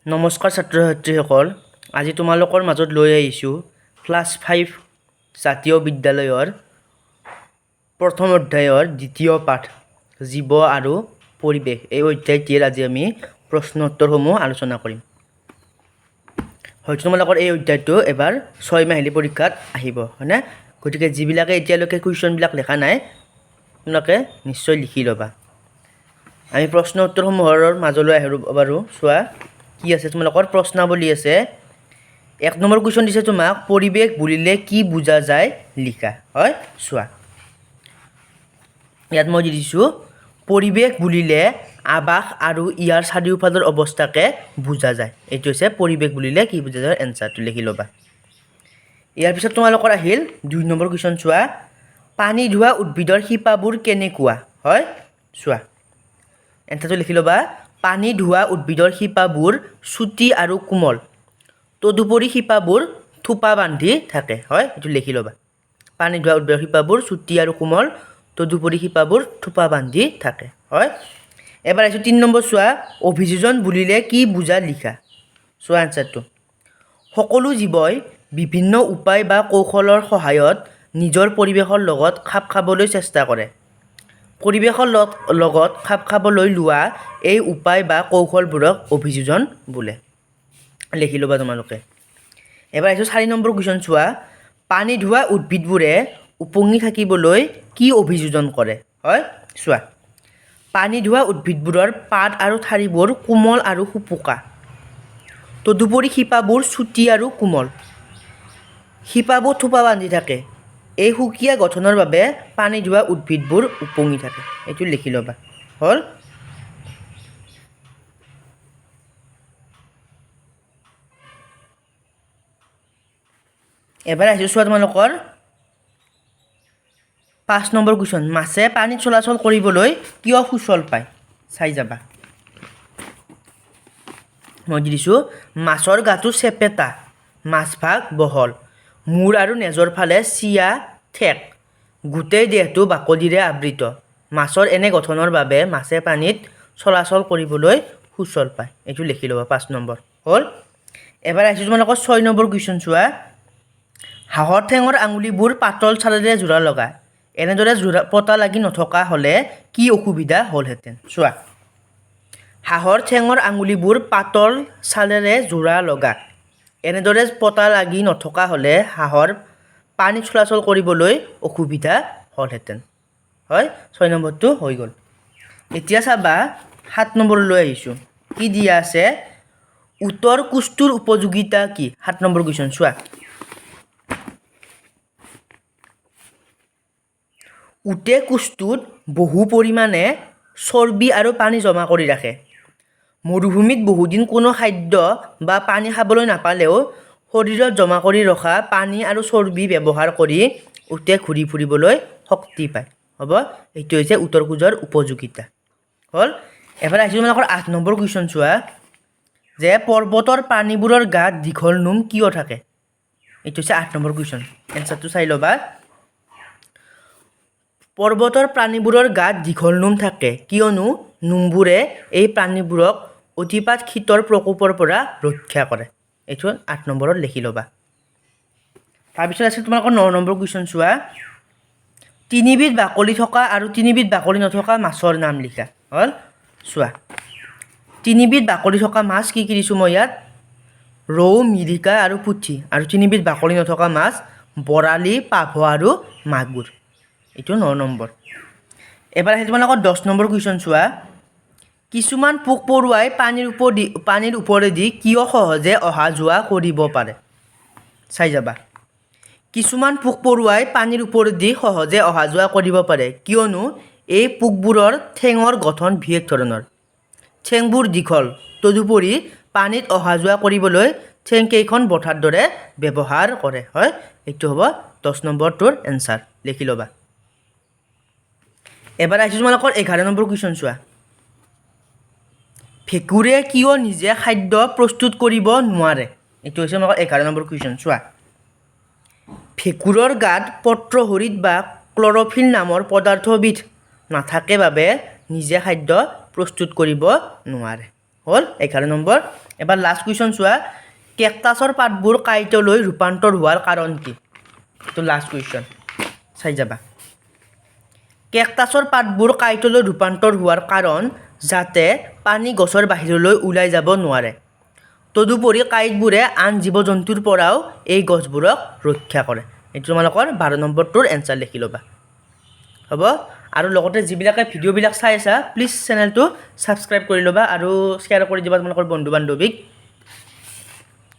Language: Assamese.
নমস্কাৰ ছাত্ৰ ছাত্ৰীসকল, আজি তোমালোকৰ মাজত লৈ আহিছোঁ ক্লাছ 5 জাতীয় বিদ্যালয়ৰ প্ৰথম অধ্যায়ৰ দ্বিতীয় পাঠ জীৱ আৰু পৰিৱেশ। এই অধ্যায়টিৰ আজি আমি প্ৰশ্ন উত্তৰসমূহ আলোচনা কৰিম। হয়তো তোমালোকৰ এই অধ্যায়টো এবাৰ 6 মাহিলী পৰীক্ষাত আহিব, হয়নে? গতিকে যিবিলাকে এতিয়ালৈকে কুৱেশ্যনবিলাক লেখা নাই তোমালোকে নিশ্চয় লিখি ল'বা। আমি প্ৰশ্ন উত্তৰসমূহৰ মাজলৈ আহিব বাৰু। চোৱা কি আছে, তোমালোকৰ প্ৰশ্নাৱলী আছে। 1 নম্বৰ কুৱেশ্যন দিছে তোমাক, পৰিৱেশ বুলিলে কি বুজা যায় লিখা। হয়, চোৱা ইয়াত মই দি দিছোঁ, পৰিৱেশ বুলিলে আৱাস আৰু ইয়াৰ চাৰিওফালৰ অৱস্থাকে বুজা যায়। এইটো হৈছে পৰিৱেশ বুলিলে কি বুজা যায়, এনচাৰটো লিখি ল'বা। ইয়াৰ পিছত তোমালোকৰ আহিল 2 নম্বৰ কুৱেশ্যন। চোৱা, পানী ধোৱা উদ্ভিদৰ শিপাবোৰ কেনেকুৱা? হয়, চোৱা এনচাৰটো লিখি ল'বা। পানী ধোৱা উদ্ভিদৰ শিপাবোৰ চুটি আৰু কোমল, তদুপৰি শিপাবোৰ থোপা বান্ধি থাকে। হয়, এইটো লিখি ল'বা। পানী ধোৱা উদ্ভিদৰ শিপাবোৰ চুটি আৰু কোমল, তদুপৰি শিপাবোৰ থোপা বান্ধি থাকে। হয়, এবাৰ আহিছোঁ 3 নম্বৰ। চোৱা, অভিযোজন বুলিলে কি বুজা লিখা। চোৱা এনচাৰটো, সকলো জীৱই বিভিন্ন উপায় বা কৌশলৰ সহায়ত নিজৰ পৰিৱেশৰ লগত খাপ খাবলৈ চেষ্টা কৰে। পৰিৱেশৰ লগত খাপ খাবলৈ লোৱা এই উপায় বা কৌশলবোৰক অভিযোজন বোলে। লিখি ল'বা তোমালোকে। এবাৰ আহিছোঁ 4 নম্বৰ কুৱেশ্যন। চোৱা, পানী ধোৱা উদ্ভিদবোৰে উপঙি থাকিবলৈ কি অভিযোজন কৰে? হয়, চোৱা, পানী ধোৱা উদ্ভিদবোৰৰ পাত আৰু ঠাৰিবোৰ কোমল আৰু সুপোকা, তদুপৰি শিপাবোৰ চুটি আৰু কোমল, শিপাবোৰ থোপা বান্ধি থাকে। এই সুকীয়া গঠনৰ বাবে পানী ধোৱা উদ্ভিদবোৰ উপঙি থাকে। এইটো লিখি ল'বা। হ'ল, এবাৰ আহিছোঁ চোৱা তোমালোকৰ 5 নম্বৰ কুৱেশ্যন। মাছে পানীত চলাচল কৰিবলৈ কিয় সুচল পায়? চাই যাবা। মই দি দিছোঁ, মাছৰ গাটো চেপেটা, মাজভাগ বহল, মূৰ আৰু নেজৰ ফালে চিয়া ঠেক, গোটেই দেহটো বাকলিৰে আবৃত। মাছৰ এনে গঠনৰ বাবে মাছে পানীত চলাচল কৰিবলৈ সুচল পায়। এইটো লিখি ল'বা 5 নম্বৰ। হ'ল, এবাৰ আহিছোঁ তোমালোকৰ 6 নম্বৰ কুৱেশ্যন। চোৱা, হাঁহৰ ঠেঙৰ আঙুলিবোৰ পাতল ছালেৰে জোৰা লগা, এনেদৰে পতা লাগি নথকা হ'লে কি অসুবিধা হ'লহেঁতেন? চোৱা, হাঁহৰ ঠেঙৰ আঙুলিবোৰ পাতল ছালেৰে জোৰা লগা, এনেদৰে পতা লাগি নথকা হ'লে হাঁহৰ পানীত চলাচল কৰিবলৈ অসুবিধা হ'লহেঁতেন। হয়, 6 নম্বৰটো হৈ গ'ল। এতিয়া চাবা 7 নম্বৰলৈ আহিছোঁ। কি দিয়া আছে, উটৰ কোচটোৰ উপযোগিতা কি? 7 নম্বৰ কুৱেশ্যন। চোৱা, উটে কোচটোত বহু পৰিমাণে চৰ্বি আৰু পানী জমা কৰি ৰাখে। মৰুভূমিত বহুদিন কোনো খাদ্য বা পানী খাবলৈ নাপালেও শৰীৰত জমা কৰি ৰখা পানী আৰু চৰ্বি ব্যৱহাৰ কৰি উটে ঘূৰি ফুৰিবলৈ শক্তি পায়। হ'ব, এইটো হৈছে উটৰ কোচৰ উপযোগিতা। হ'ল, এবাৰ আহিছোঁ তোমালোকৰ 8 নম্বৰ কুৱেশ্যন। চোৱা, যে পৰ্বতৰ প্ৰাণীবোৰৰ গাত দীঘল নোম কিয় থাকে? এইটো হৈছে 8 নম্বৰ কুৱেশ্যন। এনচাৰটো চাই ল'বা। পৰ্বতৰ প্ৰাণীবোৰৰ গাত দীঘল নোম থাকে কিয়নো নোমবোৰে এই প্ৰাণীবোৰক অতিপাত শীতৰ প্ৰকোপৰ পৰা ৰক্ষা কৰে। এইটো 8 নম্বৰত লিখি ল'বা। তাৰপিছত আছে তোমালোকৰ 9 নম্বৰ কুৱেশ্যন। চোৱা, 3বিধ বাকলি থকা আৰু 3বিধ বাকলি নথকা মাছৰ নাম লিখা। হ'ল, চোৱা, 3বিধ বাকলি থকা মাছ কি কি দিছোঁ মই ইয়াত, ৰৌ, মিৰিকা আৰু পুঠি, আৰু 3বিধ বাকলি নথকা মাছ বৰালি, পাভ আৰু মাগুৰ। এইটো 9 নম্বৰ। এবাৰ আহি তোমালোকৰ 10 নম্বৰ কুৱেশ্যন। চোৱা, কিছুমান পোক পৰুৱাই পানীৰ ওপৰেদি কিয় সহজে অহা যোৱা কৰিব পাৰে? চাই যাবা। কিছুমান পোক পৰুৱাই পানীৰ ওপৰেদি সহজে অহা যোৱা কৰিব পাৰে কিয়নো এই পোকবোৰৰ ঠেঙৰ গঠন বিশেষ ধৰণৰ। ঠেংবোৰ দীঘল, তদুপৰি পানীত অহা যোৱা কৰিবলৈ ঠেংকেইখন বঠাৰ দৰে ব্যৱহাৰ কৰে। হয়, এইটো হ'ব 10 নম্বৰটোৰ এনচাৰ। লিখি ল'বা। এবাৰ আহিছোঁ তোমালোকৰ 11 নম্বৰ কুৱেশ্যন। চোৱা, ভেঁকুৰে কিয় নিজে খাদ্য প্ৰস্তুত কৰিব নোৱাৰে? এইটো হৈছে তোমালোকৰ 11 নম্বৰ কুৱেশ্যন। চোৱা, ভেঁকুৰৰ গাত পত্ৰহৰিত বা ক্লৰ'ফিল নামৰ পদাৰ্থবিধ নাথাকে বাবে নিজে খাদ্য প্ৰস্তুত কৰিব নোৱাৰে। হ'ল 11 নম্বৰ এবাৰ লাষ্ট কুৱেশ্যন চোৱা কেকটাছৰ পাতবোৰ কাঁইটলৈ ৰূপান্তৰ হোৱাৰ কাৰণ কি তো লাষ্ট কুৱেশ্যন চাই যাবা কেকটাছৰ পাতবোৰ কাঁইটলৈ ৰূপান্তৰ হোৱাৰ কাৰণ যাতে পানী গছৰ বাহিৰলৈ ওলাই যাব নোৱাৰে তদুপৰি কাঁইটবোৰে আন জীৱ জন্তুৰ পৰাও এই গছবোৰক ৰক্ষা কৰে এইটো তোমালোকৰ 12 নম্বৰটোৰ এনসাৰ লিখি ল'বা হ'ব আৰু লগতে যিবিলাকে ভিডিঅ'বিলাক চাই আছা প্লিজ চেনেলটো ছাবস্ক্ৰাইব কৰি ল'বা আৰু শ্বেয়াৰ কৰি দিবা তোমালোকৰ বন্ধু বান্ধৱীক